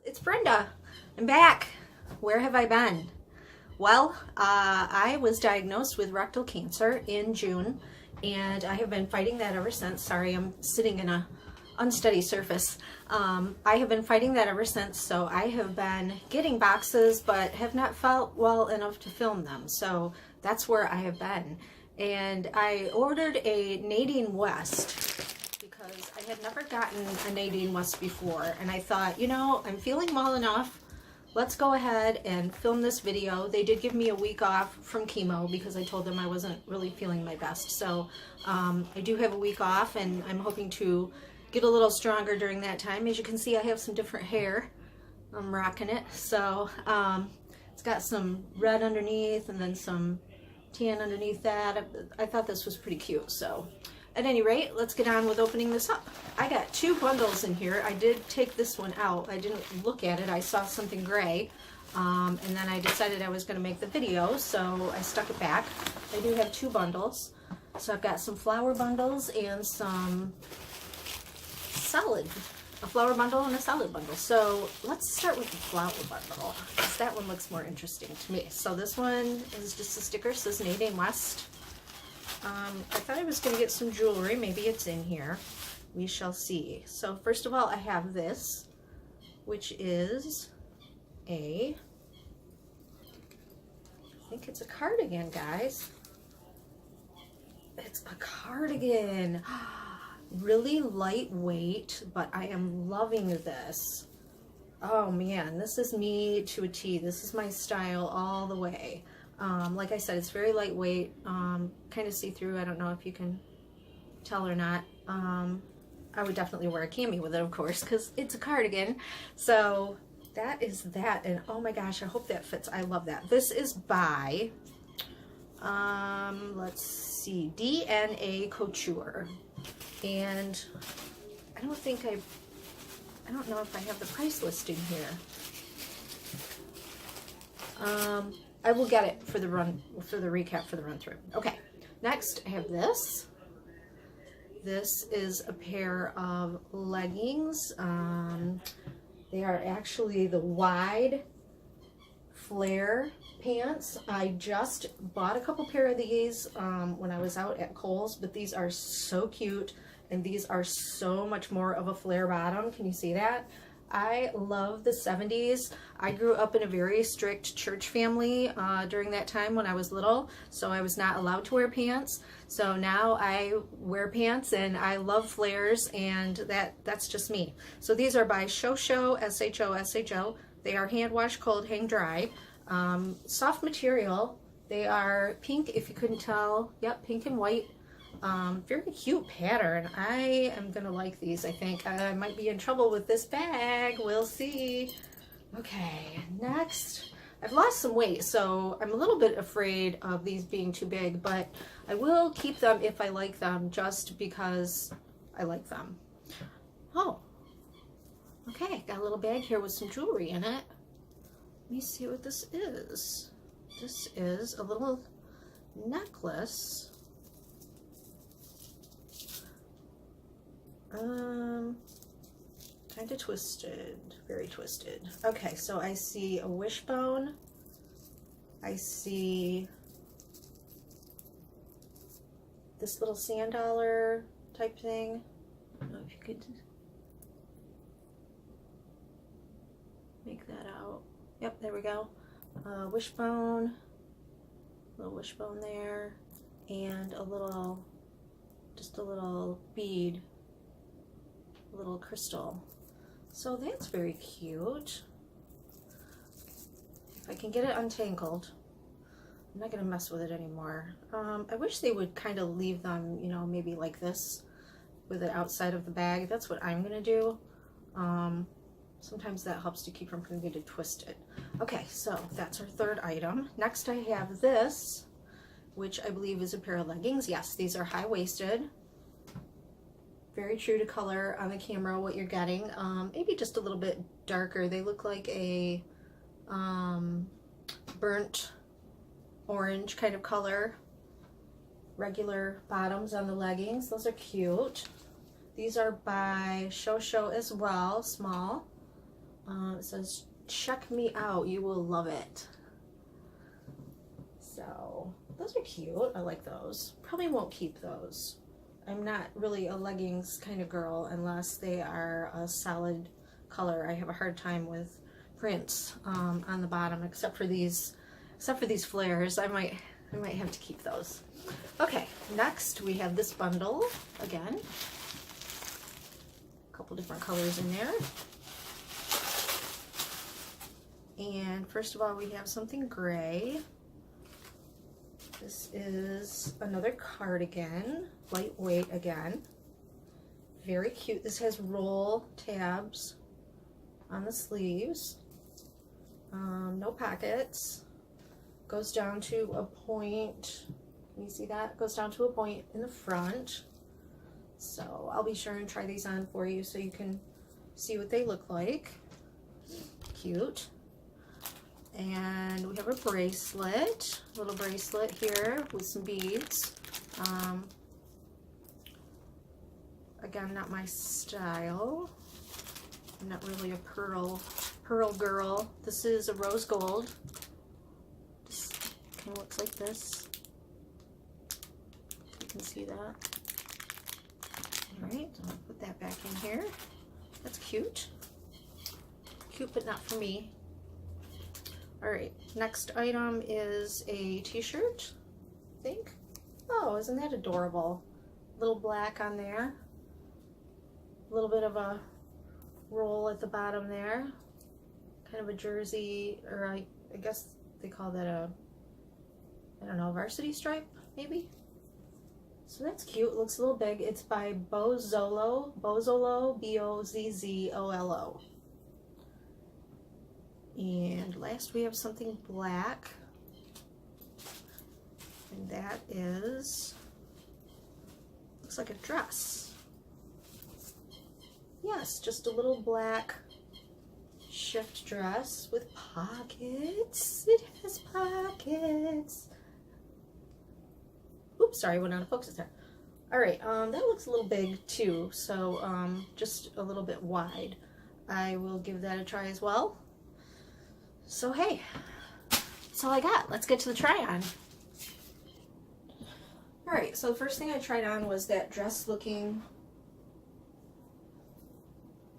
It's Brenda. I'm back. Where have I been? Well, I was diagnosed with rectal cancer in June, and I have been fighting that ever since. Sorry, I'm sitting in a unsteady surface. I have been fighting that ever since, so I have been getting boxes, but have not felt well enough to film them. So that's where I have been. And I ordered a Nadine West because I had never gotten a Nadine West before, and I thought, you know, I'm feeling well enough. Let's go ahead and film this video. They did give me a week off from chemo because I told them I wasn't really feeling my best. So I do have a week off, and I'm hoping to get a little stronger during that time. As you can see, I have some different hair. I'm rocking it. So it's got some red underneath and then some tan underneath that. I thought this was pretty cute. So at any rate, let's get on with opening this up. I got two bundles in here. I did take this one out. I didn't look at it. I saw something gray, and then I decided I was going to make the video, so I stuck it back. I do have two bundles. So I've got some flower bundles and some salad. A flower bundle and a salad bundle. So let's start with the flower bundle, because that one looks more interesting to me. So this one is just a sticker. It says Nadine West. I thought I was going to get some jewelry. Maybe it's in here. We shall see. So first of all, I have this, which is I think it's a cardigan, guys. It's a cardigan. Really lightweight, but I am loving this. Oh man, this is me to a T. This is my style all the way. Like I said, it's very lightweight, kind of see-through. I don't know if you can tell or not. I would definitely wear a cami with it, of course, because it's a cardigan. So that is that, and oh my gosh, I hope that fits. I love that. This is by, let's see, DNA Couture, and I don't know if I have the price listing here. I will get it for the recap for the run through. Okay, next I have this. This is a pair of leggings. They are actually the wide flare pants. I just bought a couple pair of these when I was out at Kohl's, but these are so cute, and these are so much more of a flare bottom. Can you see that? I love the 70s. I grew up in a very strict church family during that time when I was little, so I was not allowed to wear pants. So now I wear pants, and I love flares, and that's just me. So these are by Shosho, S-H-O. They are hand wash, cold, hang dry. Soft material. They are pink, if you couldn't tell. Yep, pink and white. Very cute pattern. I am gonna like these. I think I might be in trouble with this bag. We'll see. Okay, next. I've lost some weight, so I'm a little bit afraid of these being too big, but I will keep them if I like them, just because I like them. Oh, okay. Got a little bag here with some jewelry in it. Let me see what this is. This is a little necklace. Kind of twisted, very twisted. Okay, so I see a wishbone. I see this little sand dollar type thing. I don't know if you could make that out. Yep, there we go. Wishbone, little wishbone there, and just a little bead, a little crystal. So that's very cute. If I can get it untangled, I'm not gonna mess with it anymore. I wish they would kind of leave them, you know, maybe like this with it outside of the bag. That's what I'm gonna do. Sometimes that helps to keep them from getting twisted. Okay, so that's our third item. Next I have this, which I believe is a pair of leggings. Yes, these are high-waisted. Very true to color on the camera, what you're getting. Maybe just a little bit darker. They look like a burnt orange kind of color. Regular bottoms on the leggings. Those are cute. These are by Shosho as well, small. It says, check me out, you will love it. So those are cute. I like those. Probably won't keep those. I'm not really a leggings kind of girl unless they are a solid color. I have a hard time with prints on the bottom, except for these flares. I might have to keep those. Okay, next we have this bundle again. A couple different colors in there. And first of all, we have something gray. This is another cardigan, lightweight again. Very cute. This has roll tabs on the sleeves. No pockets. Goes down to a point. Can you see that? Goes down to a point in the front. So I'll be sure and try these on for you so you can see what they look like. Cute. And we have a bracelet, little bracelet here with some beads. Again, not my style. I'm not really a pearl girl. This is a rose gold. Just kind of looks like this. You can see that. All right, I'll put that back in here. That's cute. Cute, but not for me. All right, next item is a t-shirt, I think. Oh, isn't that adorable? Little black on there. A little bit of a roll at the bottom there. Kind of a jersey, or I guess they call that a, I don't know, varsity stripe, maybe? So that's cute. It looks a little big. It's by Bozzolo, B-O-Z-Z-O-L-O. And last we have something black, and that is, looks like a dress. Yes, just a little black shift dress with pockets. It has pockets. Oops, sorry, went out of focus there. All right, that looks a little big too, so just a little bit wide. I will give that a try as well. So hey, that's all I got. Let's get to the try on. All right, so the first thing I tried on was that dress looking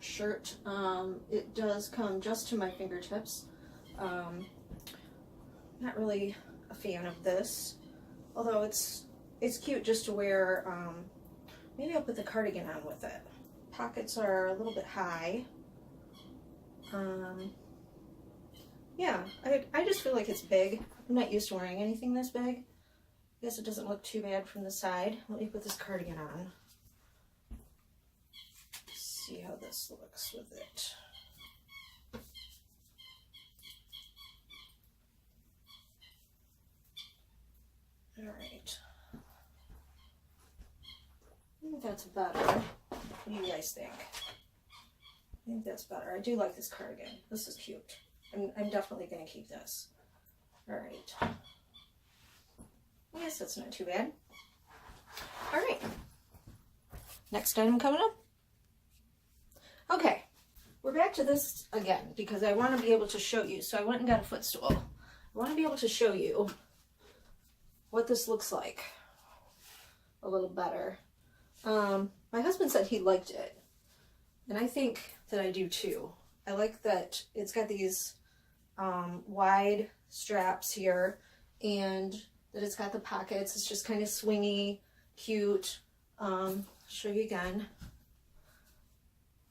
shirt. It does come just to my fingertips. Not really a fan of this, although it's cute just to wear. Maybe I'll put the cardigan on with it. Pockets are a little bit high. Yeah, I just feel like it's big. I'm not used to wearing anything this big. I guess it doesn't look too bad from the side. Let me put this cardigan on. See how this looks with it. All right. I think that's better. What do you guys think? I think that's better. I do like this cardigan. This is cute. I'm definitely going to keep this. All right. Yes, that's not too bad. All right. Next item coming up. Okay, we're back to this again because I want to be able to show you. So I went and got a footstool. I want to be able to show you what this looks like a little better. My husband said he liked it, and I think that I do too. I like that it's got these wide straps here, and that it's got the pockets. It's just kind of swingy, cute. Show you again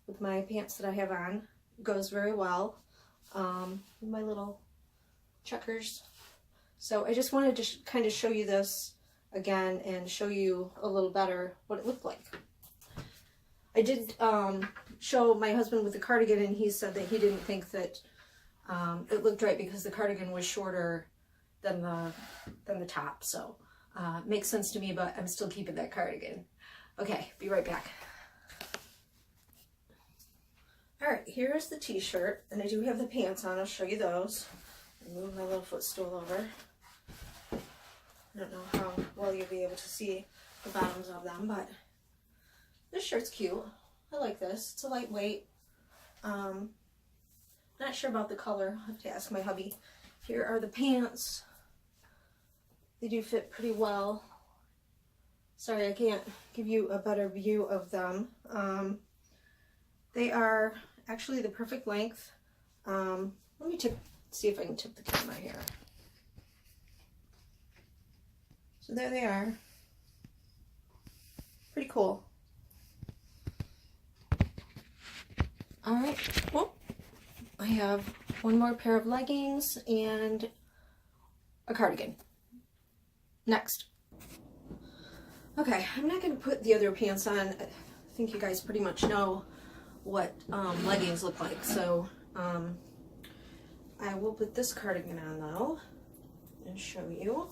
with my pants that I have on. It goes very well. My little checkers. So I just wanted to kind of show you this again and show you a little better what it looked like. I did show my husband with the cardigan, and he said that he didn't think that it looked right because the cardigan was shorter than the top. So makes sense to me, but I'm still keeping that cardigan. Okay, be right back. All right, here's the t-shirt, and I do have the pants on. I'll show you those. Move my little footstool over. I don't know how well you'll be able to see the bottoms of them, but this shirt's cute. I like this. It's a lightweight. Not not sure about the color. I'll have to ask my hubby. Here are the pants. They do fit pretty well. Sorry, I can't give you a better view of them. They are actually the perfect length. Let me see if I can tip the camera here. So there they are. Pretty cool. All right, well, I have one more pair of leggings and a cardigan. Next. Okay, I'm not going to put the other pants on. I think you guys pretty much know what leggings look like, so I will put this cardigan on though and show you.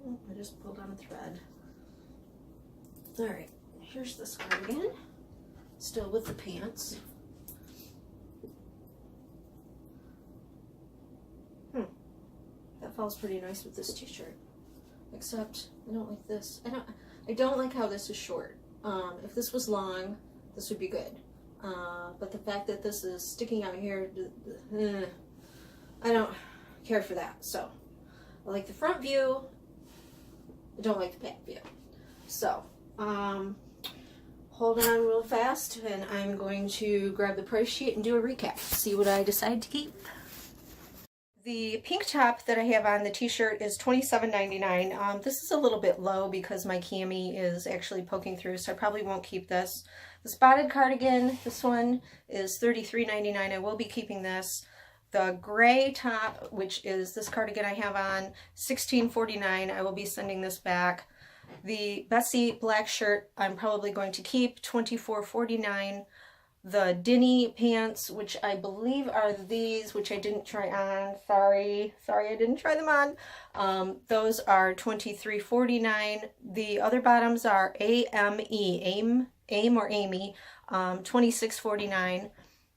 Oh, I just pulled on a thread. All right, here's this cardigan, still with the pants. That falls pretty nice with this t-shirt, except I don't like this. I don't like how this is short. If this was long, this would be good. But the fact that this is sticking out here, I don't care for that. So I like the front view. I don't like the back view. So hold on real fast, and I'm going to grab the price sheet and do a recap. See what I decide to keep. The pink top that I have on the t-shirt is $27.99. This is a little bit low because my cami is actually poking through, so I probably won't keep this. The spotted cardigan, this one is $33.99. I will be keeping this. The gray top, which is this cardigan I have on, $16.49. I will be sending this back. The Bessie black shirt I'm probably going to keep, $24.49. The Denny pants, which I believe are these, which I didn't try on. Sorry, I didn't try them on. Those are $23.49. The other bottoms are AIM or Amy, $26.49.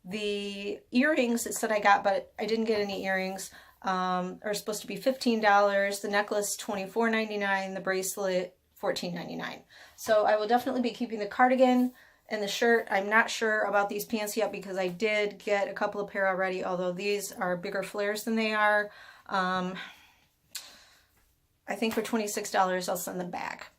The earrings, it said I got, but I didn't get any earrings, are supposed to be $15. The necklace, $24.99. The bracelet, $14.99. So I will definitely be keeping the cardigan and the shirt. I'm not sure about these pants yet because I did get a couple of pair already, although these are bigger flares than they are. I think for $26 I'll send them back.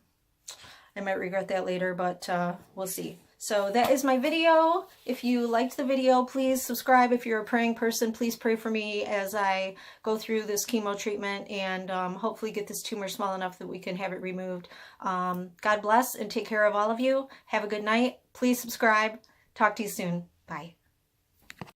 I might regret that later, but we'll see. So that is my video. If you liked the video, please subscribe. If you're a praying person, please pray for me as I go through this chemo treatment and hopefully get this tumor small enough that we can have it removed. God bless and take care of all of you. Have a good night. Please subscribe. Talk to you soon. Bye.